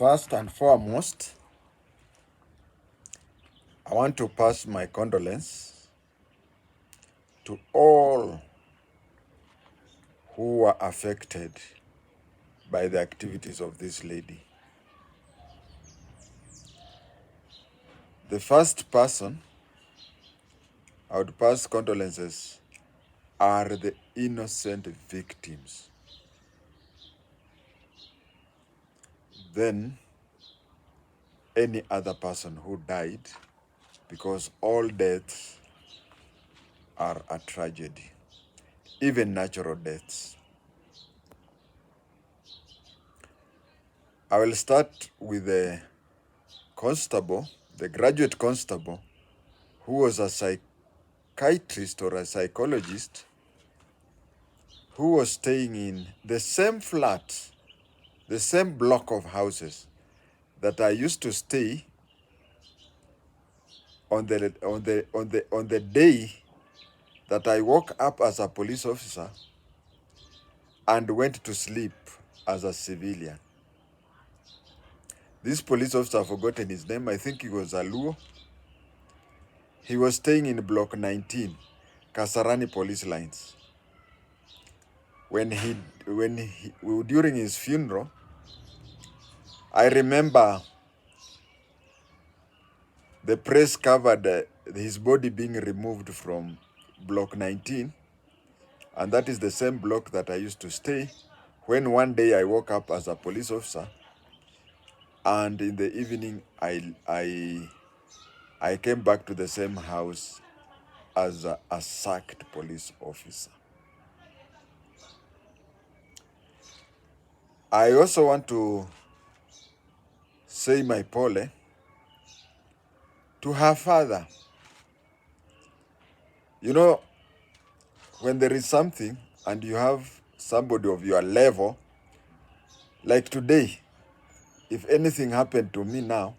First and foremost, I want to pass my condolence to all who were affected by the activities of this lady. The first person I would pass condolences are the innocent victims. Then any other person who died, because all deaths are a tragedy, even natural deaths. I will start with the constable, the graduate constable, who was a psychiatrist or a psychologist who was staying in the same flat, the same block of houses that I used to stay on the day that I woke up as a police officer and went to sleep as a civilian. This police officer, I've forgotten his name, I think he was Aluo. He was staying in block 19, Kasarani police lines. During his funeral, I remember the press covered his body being removed from block 19, and that is the same block that I used to stay when one day I woke up as a police officer, and in the evening I came back to the same house as a sacked police officer. I also want to say my pole to her father. You know, when there is something and you have somebody of your level, like today, if anything happened to me now,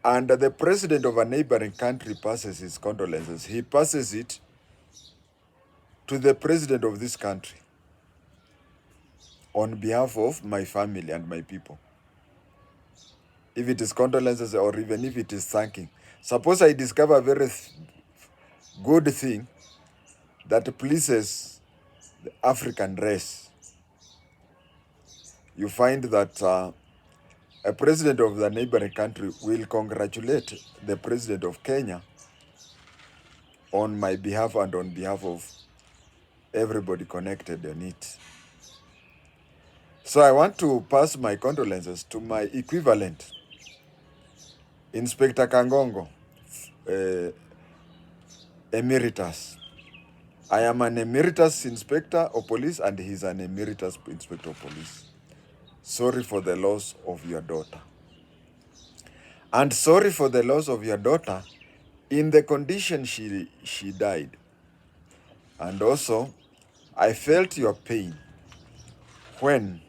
and the president of a neighboring country passes his condolences, he passes it to the president of this country on behalf of my family and my people. If it is condolences or even if it is thanking. Suppose I discover a very good thing that pleases the African race. You find that a president of the neighboring country will congratulate the president of Kenya on my behalf and on behalf of everybody connected on it. So I want to pass my condolences to my equivalent, Inspector Kangongo, emeritus. I am an emeritus inspector of police and he's an emeritus inspector of police. Sorry for the loss of your daughter. And sorry for the loss of your daughter in the condition she died. And also, I felt your pain when,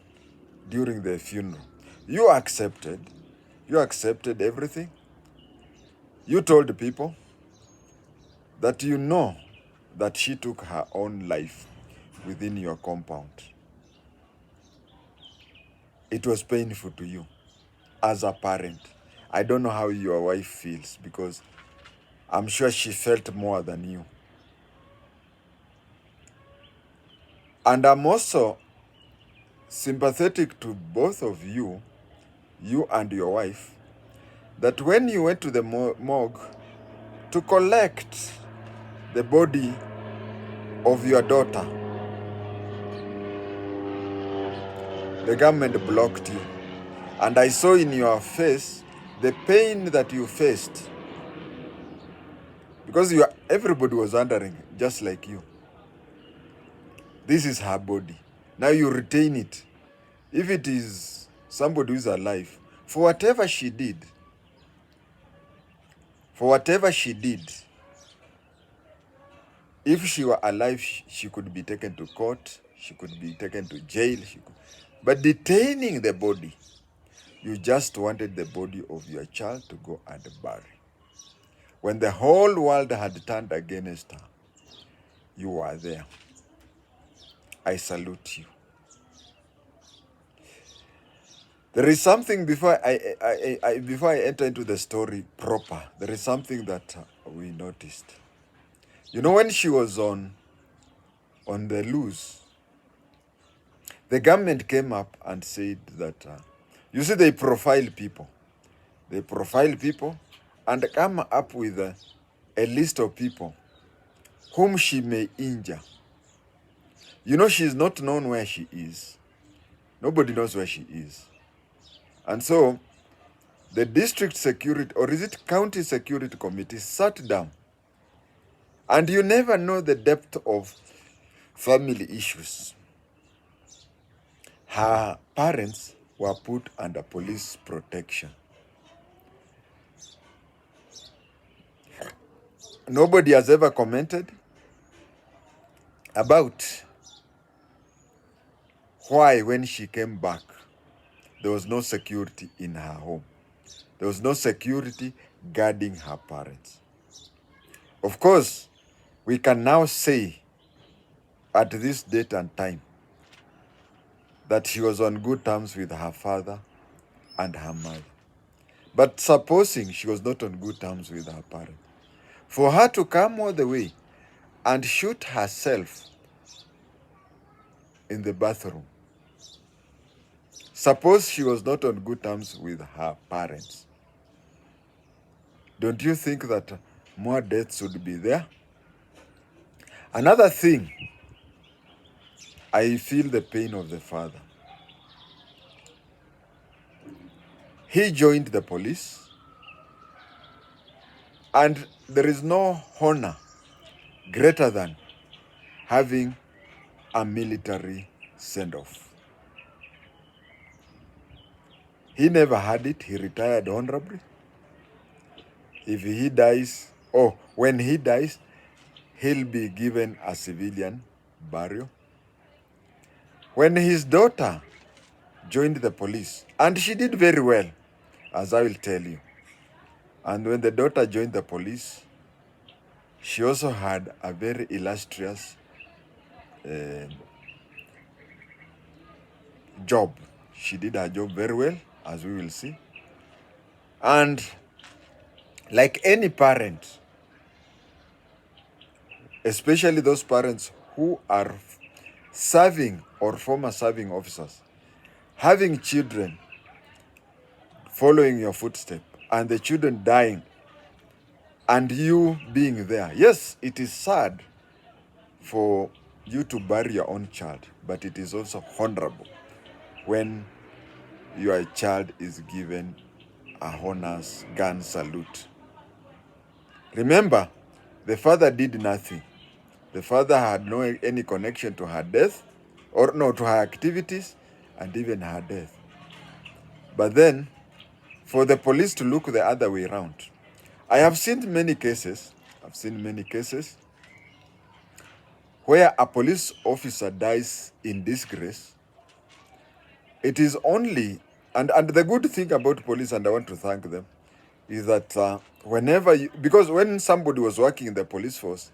during the funeral, you accepted everything. You told people that you know that she took her own life within your compound. It was painful to you as a parent. I don't know how your wife feels because I'm sure she felt more than you. And I'm also sympathetic to both of you, you and your wife, that when you went to the morgue to collect the body of your daughter, the government blocked you. And I saw in your face the pain that you faced because everybody was wondering, just like you. This is her body. Now you retain it. If it is somebody who is alive, for whatever she did, if she were alive, she could be taken to court, she could be taken to jail. But detaining the body, you just wanted the body of your child to go and bury. When the whole world had turned against her, you were there. I salute you. There is something before before I enter into the story proper. There is something that we noticed. You know, when she was on the loose, the government came up and said that you see, they profile people. They profile people and come up with a list of people whom she may injure. You know, she's not known where she is. Nobody knows where she is. And so the district security, or is it county security committee, sat down. And you never know the depth of family issues. Her parents were put under police protection. Nobody has ever commented about why, when she came back, there was no security in her home. There was no security guarding her parents. Of course, we can now say at this date and time that she was on good terms with her father and her mother. But supposing she was not on good terms with her parents, for her to come all the way and shoot herself in the bathroom, suppose she was not on good terms with her parents, don't you think that more deaths would be there? Another thing, I feel the pain of the father. He joined the police, and there is no honor greater than having a military send-off. He never had it. He retired honorably. If he dies, or when he dies, he'll be given a civilian burial. When his daughter joined the police, and she did very well, as I will tell you, and when the daughter joined the police, she also had a very illustrious job. She did her job very well, as we will see. And like any parent, especially those parents who are serving or former serving officers, having children following your footsteps and the children dying and you being there. Yes, it is sad for you to bury your own child, but it is also honorable when your child is given a honors gun salute. Remember, the father did nothing. The father had no any connection to her death, or no, to her activities and even her death. But then, for the police to look the other way around, I have seen many cases. Where a police officer dies in disgrace. It is only, and the good thing about police, and I want to thank them, is that whenever you, because when somebody was working in the police force,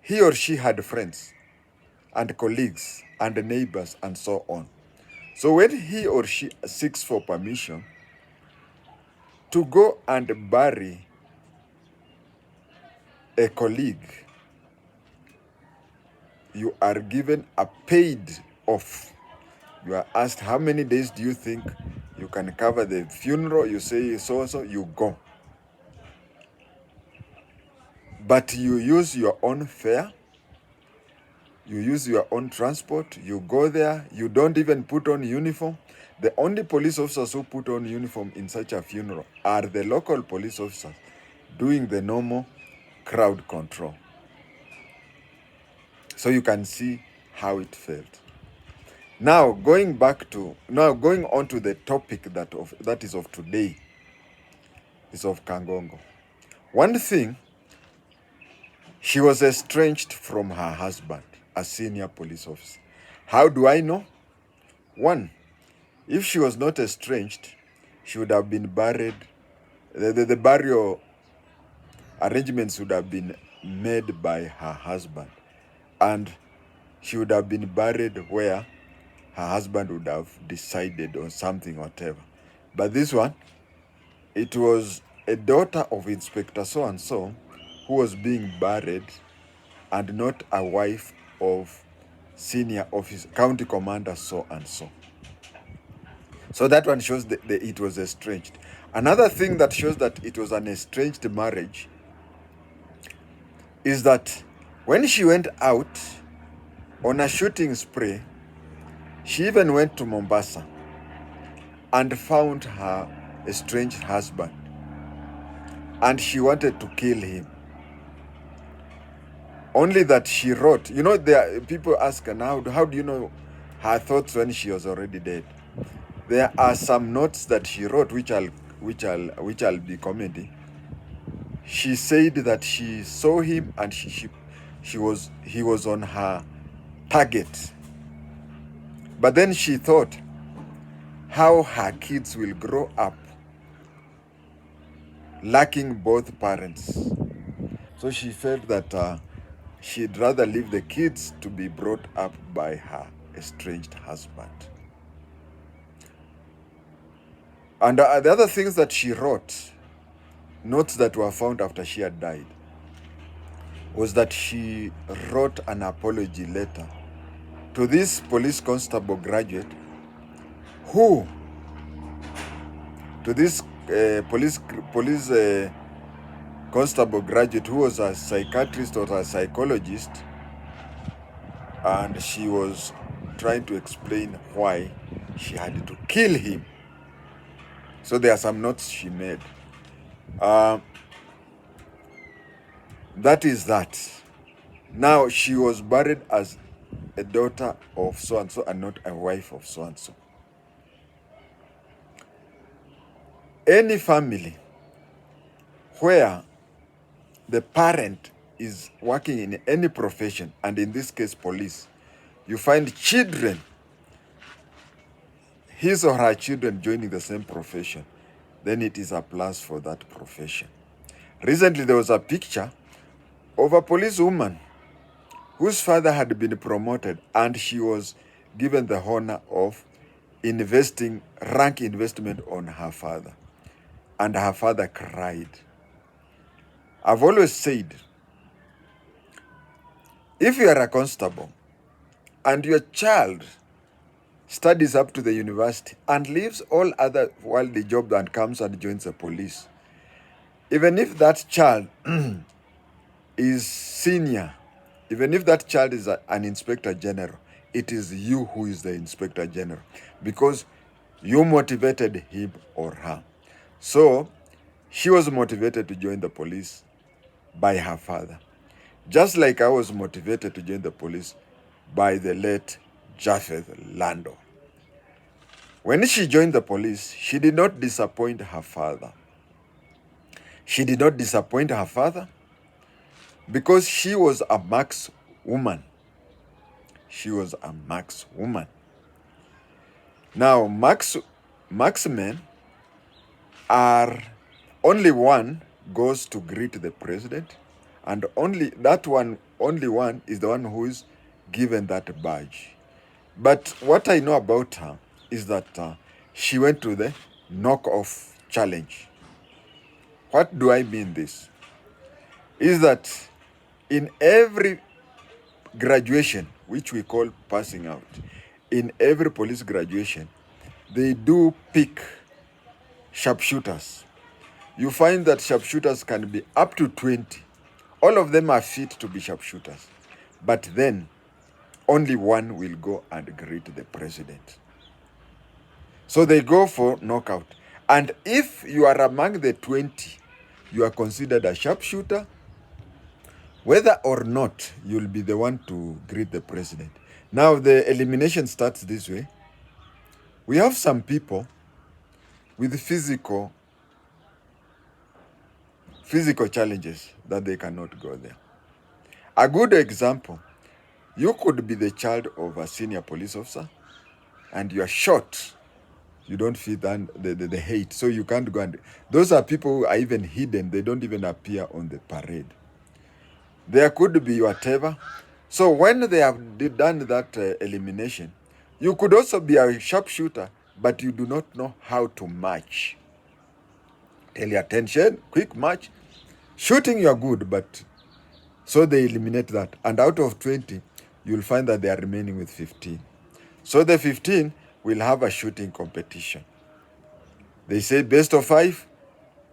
he or she had friends and colleagues and neighbors and so on. So when he or she seeks for permission to go and bury a colleague, you are given a paid off. You are asked, how many days do you think you can cover the funeral? You say so, you go. But you use your own fare, you use your own transport, you go there, you don't even put on uniform. The only police officers who put on uniform in such a funeral are the local police officers doing the normal crowd control. So you can see how it felt. Now going on to the topic that is of today, is of Kangongo. One thing, she was estranged from her husband, a senior police officer. How do I know? One, if she was not estranged, she would have been buried. The burial arrangements would have been made by her husband, and she would have been buried where her husband would have decided on something, whatever. But this one, it was a daughter of Inspector so-and-so who was being buried and not a wife of senior officer, county commander so-and-so. So that one shows that it was estranged. Another thing that shows that it was an estranged marriage is that when she went out on a shooting spree, she even went to Mombasa and found her estranged husband. And she wanted to kill him. Only that she wrote, you know, there people ask her now, how do you know her thoughts when she was already dead? There are some notes that she wrote, which I'll be commenting. She said that she saw him and he was on her target. But then she thought how her kids will grow up lacking both parents. So she felt that she'd rather leave the kids to be brought up by her estranged husband. And the other things that she wrote, notes that were found after she had died, was that she wrote an apology letter to this police constable graduate who, to this police constable graduate who was a psychiatrist or a psychologist, and she was trying to explain why she had to kill him. So there are some notes she made. That is that. Now she was buried as a daughter of so-and-so and not a wife of so-and-so. Any family where the parent is working in any profession, and in this case police, you find children, his or her children joining the same profession, then it is a plus for that profession. Recently there was a picture of a policewoman whose father had been promoted and she was given the honor of rank investment on her father. And her father cried. I've always said, if you are a constable and your child studies up to the university and leaves all other worldly jobs and comes and joins the police, even if that child is senior, even if that child is an inspector general, it is you who is the inspector general because you motivated him or her. So she was motivated to join the police by her father, just like I was motivated to join the police by the late Japheth Lando. When she joined the police, she did not disappoint her father. She did not disappoint her father because she was a Marx woman. She was a Marx woman. Now, Marxmen are only one goes to greet the president, and only one is the one who is given that badge. But what I know about her is that she went to the knock-off challenge. What do I mean this? Is that in every graduation, which we call passing out, in every police graduation, they do pick sharpshooters. You find that sharpshooters can be up to 20. All of them are fit to be sharpshooters. But then, only one will go and greet the president. So they go for knockout. And if you are among the 20, you are considered a sharpshooter, whether or not you'll be the one to greet the president. Now, the elimination starts this way. We have some people with physical challenges that they cannot go there. A good example, you could be the child of a senior police officer and you are short. You don't fit the hate, so you can't go. And those are people who are even hidden. They don't even appear on the parade. There could be whatever. So when they have done that elimination, you could also be a sharpshooter, but you do not know how to match. Tell your attention, quick match. Shooting, you're good, but so they eliminate that. And out of 20, you'll find that they are remaining with 15. So the 15 will have a shooting competition. They say best of 5,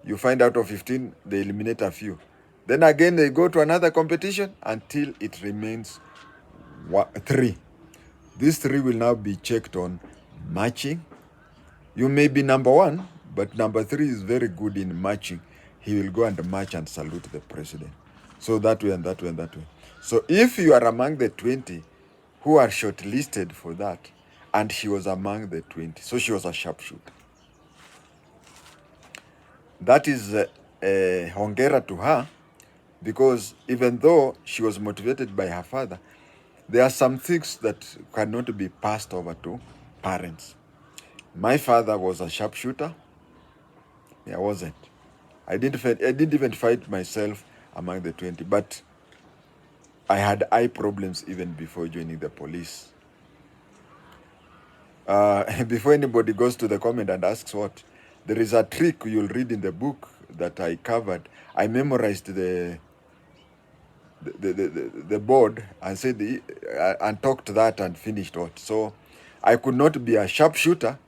you find out of 15, they eliminate a few. Then again, they go to another competition until it remains 3. These 3 will now be checked on matching. You may be number 1, but number 3 is very good in matching. He will go and match and salute the president. So that way and that way and that way. So if you are among the 20 who are shortlisted for that, and she was among the 20, so she was a sharpshooter. That is hongera to her, because even though she was motivated by her father, there are some things that cannot be passed over to parents. My father was a sharpshooter. I wasn't. I didn't even fight myself among the 20, but I had eye problems even before joining the police. Before anybody goes to the comment and asks what, there is a trick you'll read in the book that I covered. I memorized the board and said and talked that and finished what. So I could not be a sharpshooter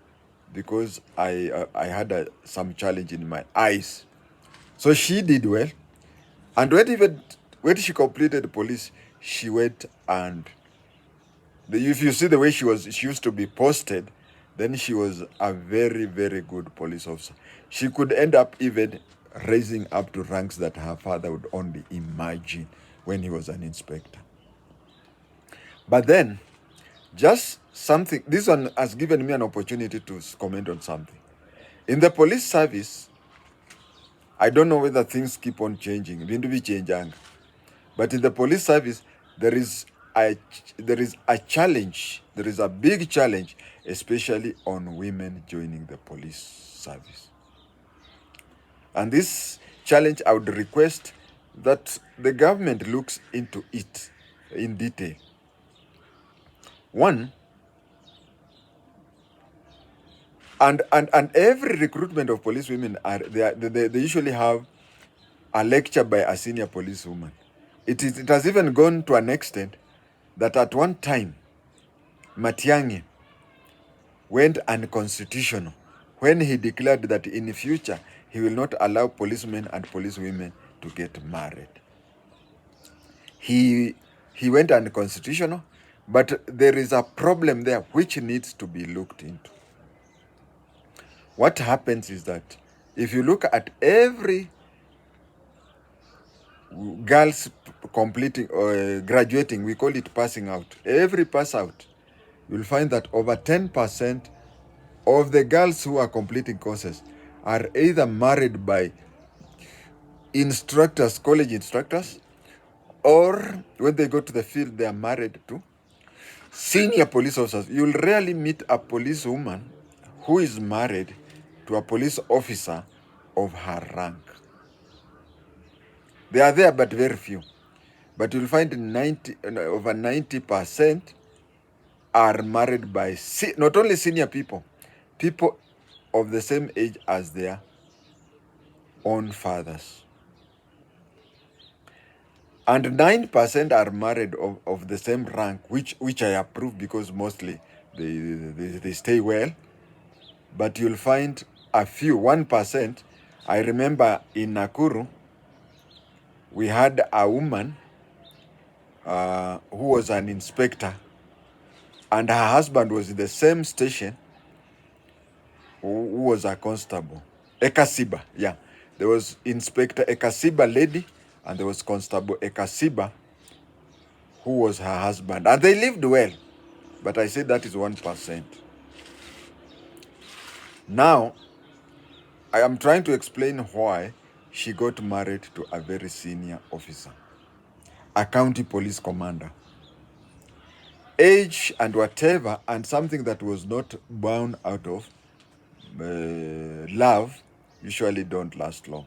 because I had some challenge in my eyes. So she did well, and when she completed police, she went and if you see the way she used to be posted, then she was a very, very good police officer. She could end up even raising up to ranks that her father would only imagine when he was an inspector. But then, just something, this one has given me an opportunity to comment on something. In the police service, I don't know whether things keep on changing, but in the police service, there is a challenge, there is a big challenge, especially on women joining the police service. And this challenge, I would request that the government looks into it in detail. One, and every recruitment of police women they usually have a lecture by a senior policewoman. It has even gone to an extent that at one time, Matiang'i went unconstitutional when he declared that in the future he will not allow policemen and policewomen to get married. He went unconstitutional, but there is a problem there which needs to be looked into. What happens is that if you look at every girls completing or graduating, we call it passing out, every pass out, you'll find that over 10% of the girls who are completing courses are either married by instructors, college instructors, or when they go to the field, they are married to senior police officers. You'll rarely meet a policewoman who is married to a police officer of her rank. They are there, but very few. But you'll find over 90% are married by not only senior people of the same age as their own fathers. And 9% are married of the same rank, which I approve because mostly they stay well. But you'll find a few, 1%. I remember in Nakuru, we had a woman who was an inspector, and her husband was in the same station who was a constable. Ekasiba, yeah. There was Inspector Ekasiba lady, and there was Constable Ekasiba, who was her husband. And they lived well, but I say that is 1%. Now, I am trying to explain why she got married to a very senior officer, a county police commander. Age and whatever, and something that was not born out of love, usually don't last long.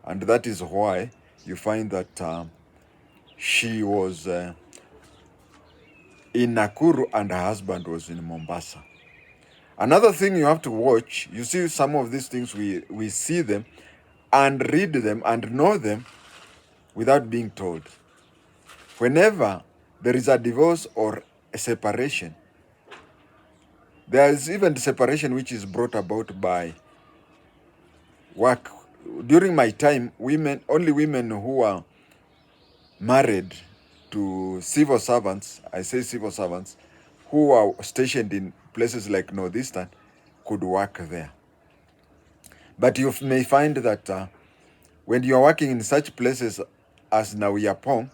And that is why you find that she was in Nakuru and her husband was in Mombasa. Another thing you have to watch, you see some of these things, we see them and read them and know them without being told. Whenever there is a divorce or a separation, there is even separation which is brought about by work. During my time, only women who are married to civil servants, I say civil servants, who are stationed in places like Northeastern could work there. But you may find that when you are working in such places as Nauyapong,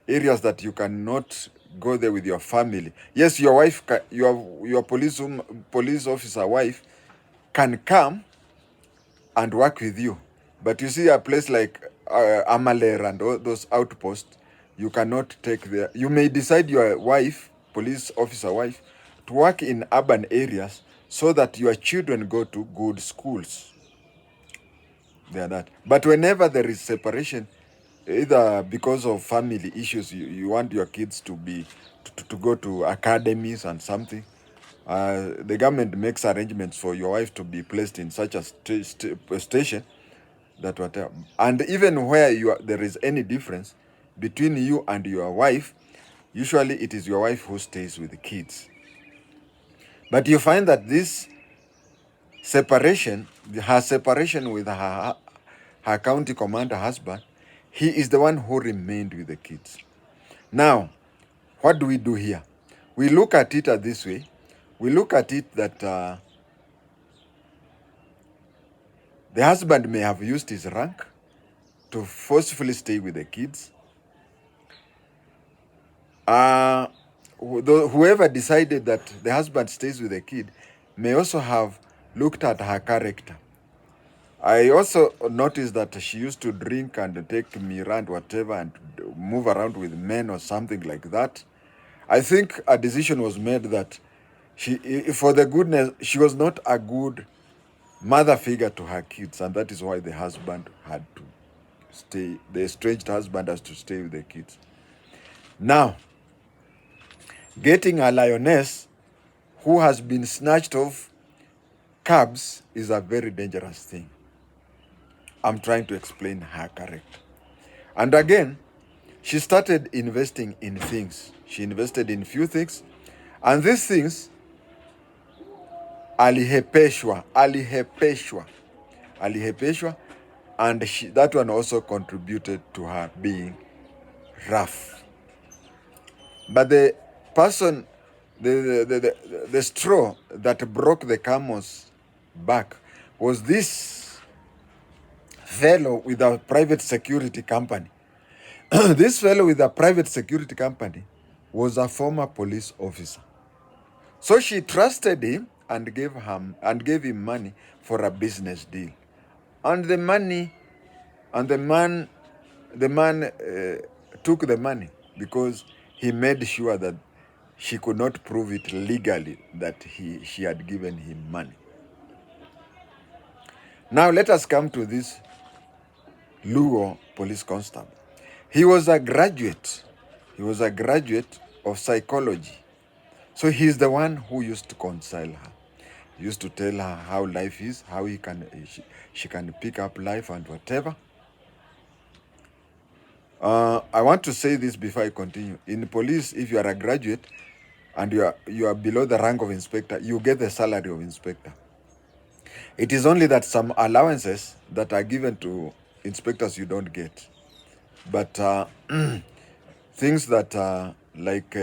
areas that you cannot go there with your family. Yes, your wife, your police officer wife can come and work with you. But you see a place like Amaler and all those outposts, you cannot take there. You may decide your wife, police officer wife, to work in urban areas so that your children go to good schools. They are that. But whenever there is separation, either because of family issues, you want your kids to be to go to academies and something, the government makes arrangements for your wife to be placed in such a station that whatever. And even where there is any difference between you and your wife, usually it is your wife who stays with the kids. But you find that this separation, her separation with her county commander husband, he is the one who remained with the kids. Now, what do we do here? We look at it this way. We look at it that the husband may have used his rank to forcefully stay with the kids. Whoever decided that the husband stays with the kid may also have looked at her character. I also noticed that she used to drink and take me around whatever and move around with men or something like that. I think a decision was made that she was not a good mother figure to her kids, and that is why the husband had to stay, the estranged husband has to stay with the kids. Now, getting a lioness who has been snatched off cubs is a very dangerous thing. I'm trying to explain her character. And again, she started investing in things. She invested in few things. And these things, alihepeshwa, and that one also contributed to her being rough. But the person, the straw that broke the camel's back was this fellow with a private security company. This fellow with a private security company was a former police officer. So she trusted him and gave him money for a business deal. And the man took the money because he made sure that she could not prove it legally that she had given him money. Now let us come to this Luo police constable. He was a graduate. He was a graduate of psychology. So he's the one who used to console her. He used to tell her how life is, how she can pick up life and whatever. I want to say this before I continue. In police, if you are a graduate and you are below the rank of inspector, you get the salary of inspector. It is only that some allowances that are given to inspectors you don't get. But things that like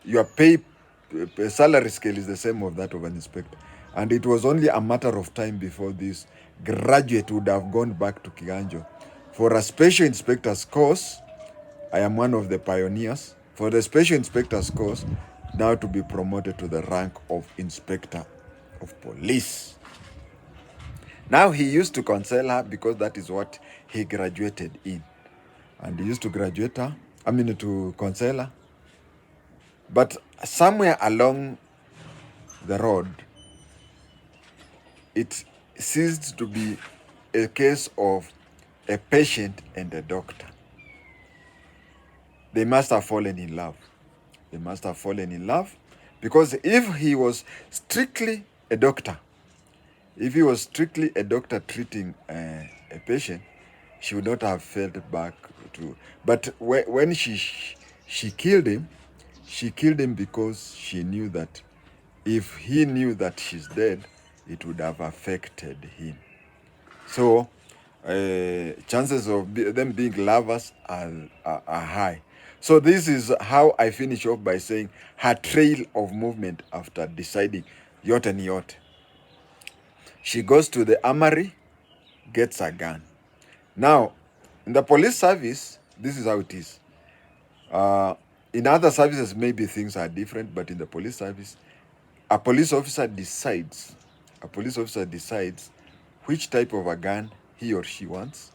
your salary scale is the same of that of an inspector. And it was only a matter of time before this graduate would have gone back to Kiganjo. For a special inspector's course, I am one of the pioneers. For the special inspector's course, now to be promoted to the rank of inspector of police. Now he used to console her because that is what he graduated in. And he used to to console her. But somewhere along the road, it ceased to be a case of a patient and a doctor. They must have fallen in love. They must have fallen in love Because if he was strictly a doctor, treating a patient, she would not have felt back to. But when she killed him because she knew that if he knew that she's dead, it would have affected him. So chances of them being lovers are high. So this is how I finish off by saying her trail of movement after deciding yacht and yacht. She goes to the armory, gets a gun. Now, in the police service, this is how it is. In other services, maybe things are different, but in the police service, a police officer decides which type of a gun he or she wants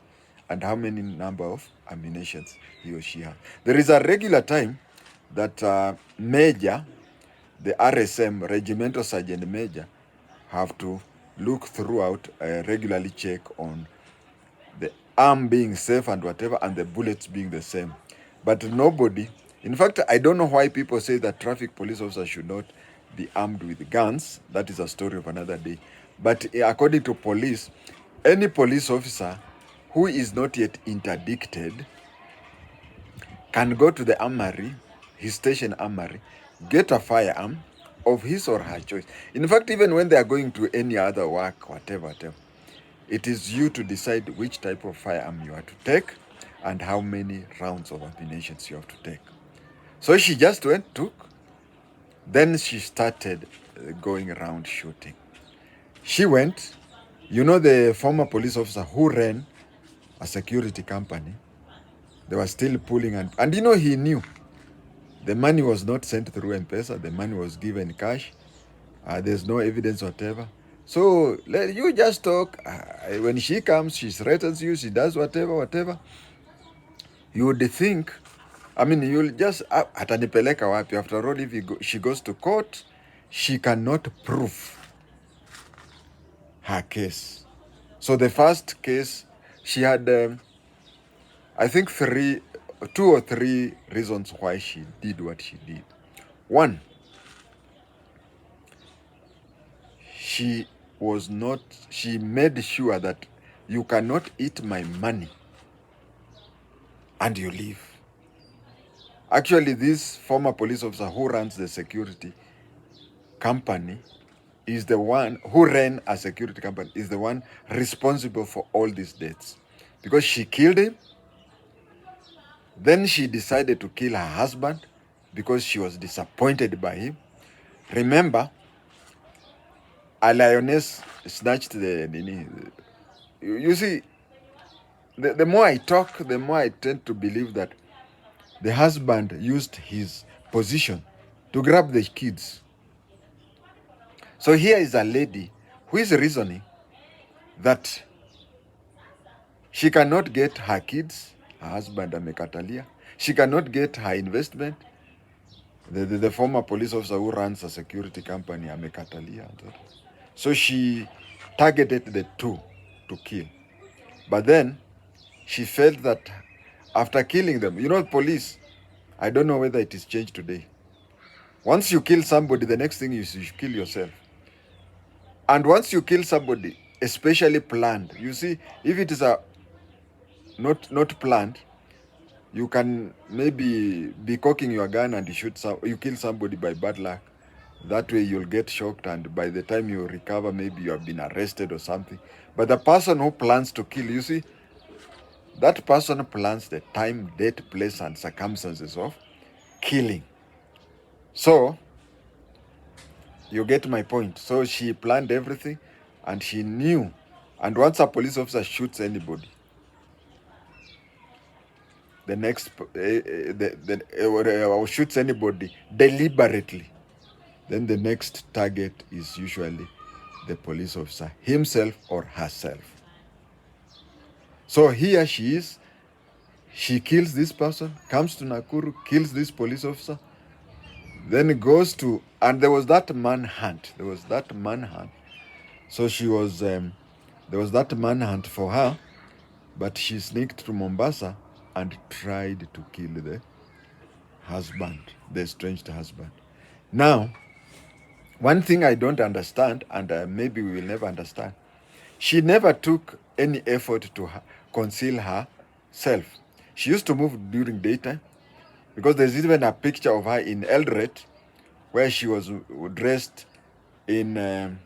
and how many number of ammunitions he or she has. There is a regular time that major, the RSM, regimental sergeant major, have to look throughout, regularly check on the arm being safe and whatever, and the bullets being the same. But nobody, in fact, I don't know why people say that traffic police officers should not be armed with guns. That is a story of another day. But according to police, any police officer who is not yet interdicted can go to the armory, his station armory, get a firearm of his or her choice. In fact, even when they are going to any other work, whatever, it is you to decide which type of firearm you are to take and how many rounds of ammunition you have to take. So she just took. Then she started going around shooting. She went, the former police officer who ran a security company, they were still pulling, and he knew the money was not sent through M-Pesa, the money was given cash. There's no evidence whatever. So you just talk. When she comes, she threatens you, she does whatever. You would think, you'll just, atanipeleka wapi? After all, if she goes to court, she cannot prove her case. So the first case, she had, I think 2 or 3 reasons why she did what she did. One, she made sure that you cannot eat my money and you leave. Actually, this former police officer who runs the security company is the one who ran a security company, is the one responsible for all these deaths. Because she killed him, then she decided to kill her husband because she was disappointed by him. Remember, a lioness snatched the... You see, the more I talk, the more I tend to believe that the husband used his position to grab the kids. So here is a lady who is reasoning that she cannot get her kids, her husband amekatalia. She cannot get her investment. The former police officer who runs a security company amekatalia. So she targeted the 2 to kill. But then she felt that after killing them, police, I don't know whether it is changed today. Once you kill somebody, the next thing is you kill yourself. And once you kill somebody, especially planned, you see, if it is not planned, you can maybe be cocking your gun and you kill somebody by bad luck. That way you'll get shocked, and by the time you recover, maybe you have been arrested or something. But the person who plans to kill, you see, that person plans the time, date, place, and circumstances of killing. So, you get my point. So she planned everything, and she knew. And once a police officer shoots anybody, the next, or shoots anybody deliberately, then the next target is usually the police officer himself or herself. So here she is. She kills this person, comes to Nakuru, kills this police officer, then goes to, and there was that manhunt. So she was, there was that manhunt for her, but she sneaked to Mombasa and tried to kill the husband, the estranged husband. Now, One thing I don't understand, and maybe we will never understand, she never took any effort to conceal herself. She used to move during daytime, because there's even a picture of her in Eldoret where she was dressed in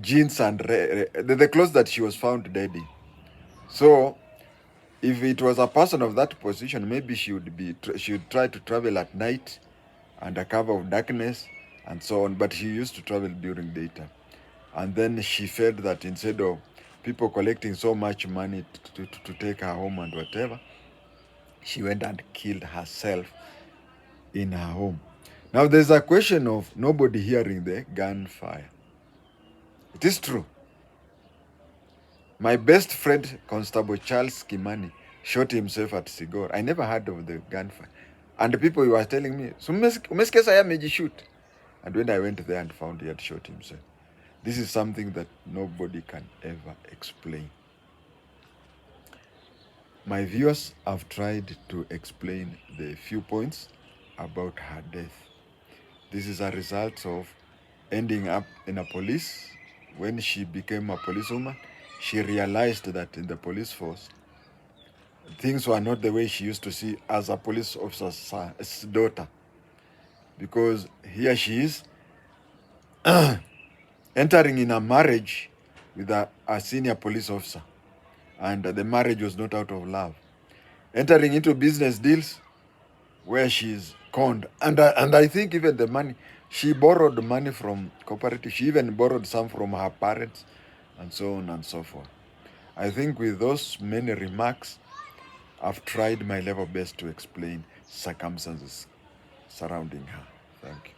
jeans and the clothes that she was found dead in. So if it was a person of that position, maybe she would try to travel at night under cover of darkness and so on. But she used to travel during daytime, and then she felt that instead of people collecting so much money to take her home and whatever, she went and killed herself in her home. Now there's a question of nobody hearing the gunfire. It is true. My best friend, Constable Charles Kimani, shot himself at Sigor. I never heard of the gunfire. And the people were telling me, so umesikia saya amejishoot. And when I went there and found he had shot himself. This is something that nobody can ever explain. My viewers have tried to explain the few points about her death. This is a result of ending up in a police. When she became a policewoman, she realized that in the police force, things were not the way she used to see as a police officer's daughter. Because here she is entering in a marriage with a senior police officer. And the marriage was not out of love. Entering into business deals where she's conned. And I think even the money, she borrowed money from cooperative. She even borrowed some from her parents and so on and so forth. I think with those many remarks, I've tried my level best to explain circumstances surrounding her. Thank you.